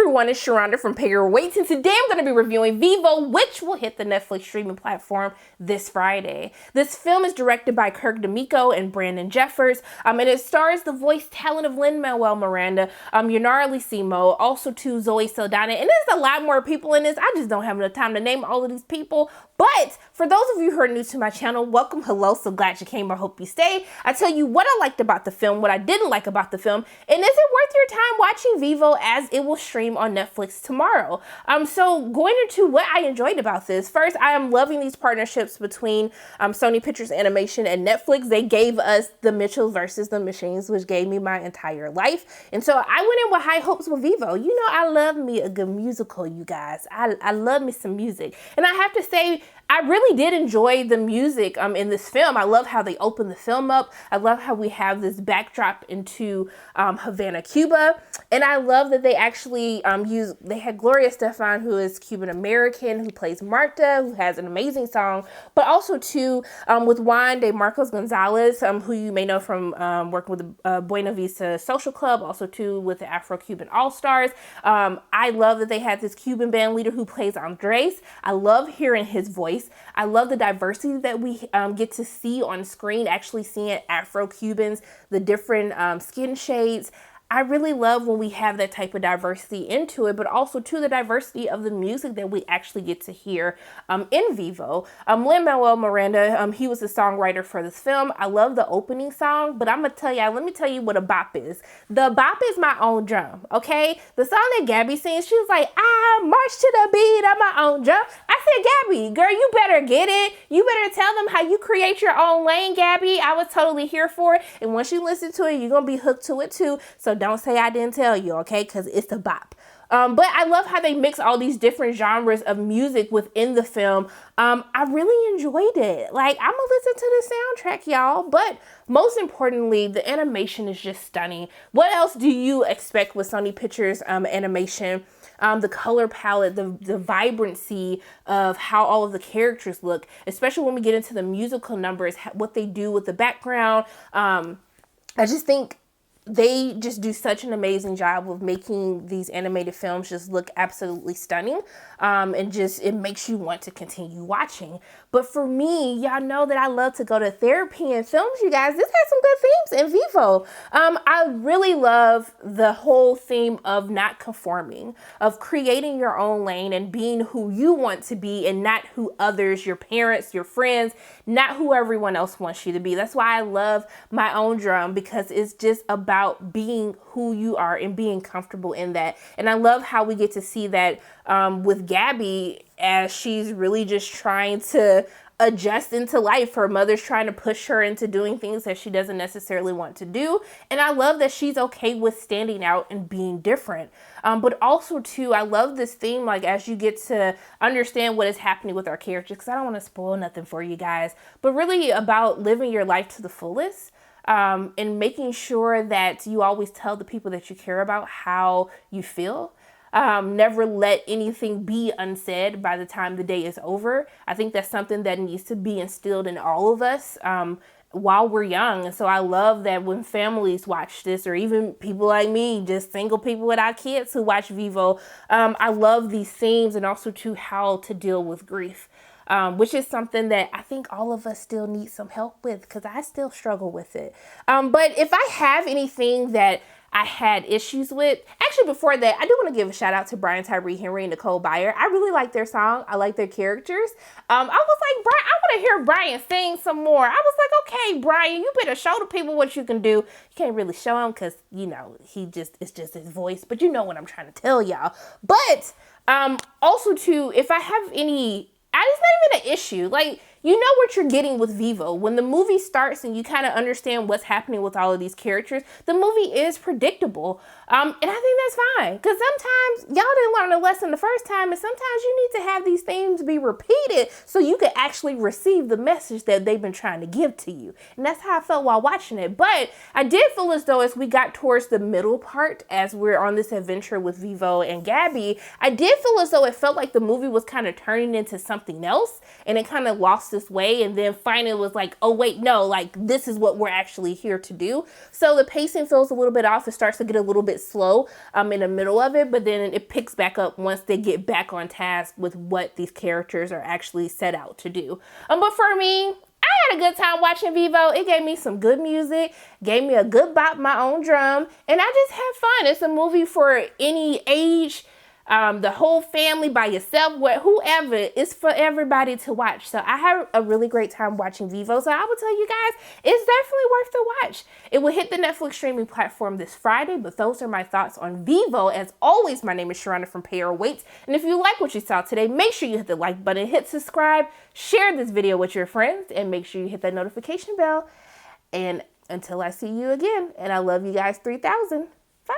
everyone, it's Sharonda from Pay Your Weights, and today I'm going to be reviewing Vivo, which will hit the Netflix streaming platform this Friday. This film is directed by Kirk D'Amico and Brandon Jeffers, and it stars the voice talent of Lin-Manuel Miranda, Yanara Lissimo, also to Zoe Saldana, and there's a lot more people in this. I just don't have enough time to name all of these people, but for those of you who are new to my channel, welcome, hello, so glad you came, I hope you stay. I tell you what I liked about the film, what I didn't like about the film, and is it worth your time watching Vivo as it will stream on Netflix tomorrow? So going into what I enjoyed about this, first, I am loving these partnerships between Sony Pictures Animation and Netflix. They gave us The Mitchells versus the Machines, which gave me my entire life. And so I went in with high hopes with Vivo. You know, I love me a good musical, you guys. I love me some music. And I have to say, I really did enjoy the music in this film. I love how they open the film up. I love how we have this backdrop into Havana, Cuba. And I love that they actually they had Gloria Estefan, who is Cuban American, who plays Marta, who has an amazing song, but also too with Juan de Marcos Gonzalez, who you may know from working with the Buena Vista Social Club, also too with the Afro-Cuban All-Stars. I love that they had this Cuban band leader who plays Andres. I love hearing his voice. I love the diversity that we get to see on screen, actually seeing Afro-Cubans, the different skin shades. I really love when we have that type of diversity into it, but also to the diversity of the music that we actually get to hear in Vivo. Lin-Manuel Miranda, he was the songwriter for this film. I love the opening song, but I'm gonna tell you, let me tell you what a bop is. The bop is my own drum, okay? The song that Gabby sings, she was like, I march to the beat of my own drum. I said, Gabby, girl, you better get it. You better tell them how you create your own lane, Gabby. I was totally here for it. And once you listen to it, you're gonna be hooked to it too. So don't say I didn't tell you, okay? Because it's a bop. But I love how they mix all these different genres of music within the film. I really enjoyed it. Like, I'm gonna listen to the soundtrack, y'all. But most importantly, the animation is just stunning. What else do you expect with Sony Pictures animation? The color palette, the vibrancy of how all of the characters look, especially when we get into the musical numbers, what they do with the background. I just think they just do such an amazing job of making these animated films just look absolutely stunning. And just, it makes you want to continue watching. But for me, y'all know that I love to go to therapy and films, you guys. This has some good themes in Vivo. I really love the whole theme of not conforming, of creating your own lane and being who you want to be and not who others, your parents, your friends, not who everyone else wants you to be. That's why I love My Own Drum, because it's just about being who you are and being comfortable in that. And I love how we get to see that with Gabby, as she's really just trying to adjust into life. Her mother's trying to push her into doing things that she doesn't necessarily want to do. And I love that she's okay with standing out and being different. But also too, I love this theme, like as you get to understand what is happening with our characters, because I don't want to spoil nothing for you guys, but really about living your life to the fullest. And making sure that you always tell the people that you care about how you feel. Never let anything be unsaid by the time the day is over. I think that's something that needs to be instilled in all of us while we're young. And so I love that when families watch this, or even people like me, just single people without kids who watch Vivo, I love these themes and also to how to deal with grief. Which is something that I think all of us still need some help with, because I still struggle with it. But if I have anything that I had issues with, actually before that, I do want to give a shout out to Brian Tyree Henry and Nicole Byer. I really like their song. I like their characters. I was like, Brian, I want to hear Brian sing some more. I was like, okay, Brian, you better show the people what you can do. You can't really show him because, you know, it's just his voice, but you know what I'm trying to tell y'all. But also too, if I have any, it's not even an issue. Like, you know what you're getting with Vivo. When the movie starts and you kind of understand what's happening with all of these characters, the movie is predictable. And I think that's fine. Because sometimes y'all didn't learn a lesson the first time, and sometimes you need to have these things be repeated so you can actually receive the message that they've been trying to give to you. And that's how I felt while watching it. But I did feel as though as we got towards the middle part, as we're on this adventure with Vivo and Gabby, I did feel as though it felt like the movie was kind of turning into something else, and it kind of lost this way, and then finally was like, oh wait, no, like this is what we're actually here to do. So the pacing feels a little bit off. It starts to get a little bit bit slow in the middle of it, but then it picks back up once they get back on task with what these characters are actually set out to do. But for me, I had a good time watching Vivo. It gave me some good music, gave me a good bop my own drum, and I just had fun. It's a movie for any age, the whole family, by yourself, whoever. It's for everybody to watch. So I had a really great time watching Vivo. So I will tell you guys, it's definitely worth the watch. It will hit the Netflix streaming platform this Friday, but those are my thoughts on Vivo. As always, my name is Sharonda from Pay or Wait. And if you like what you saw today, make sure you hit the like button, hit subscribe, share this video with your friends, and make sure you hit that notification bell. And until I see you again, and I love you guys 3000. Bye.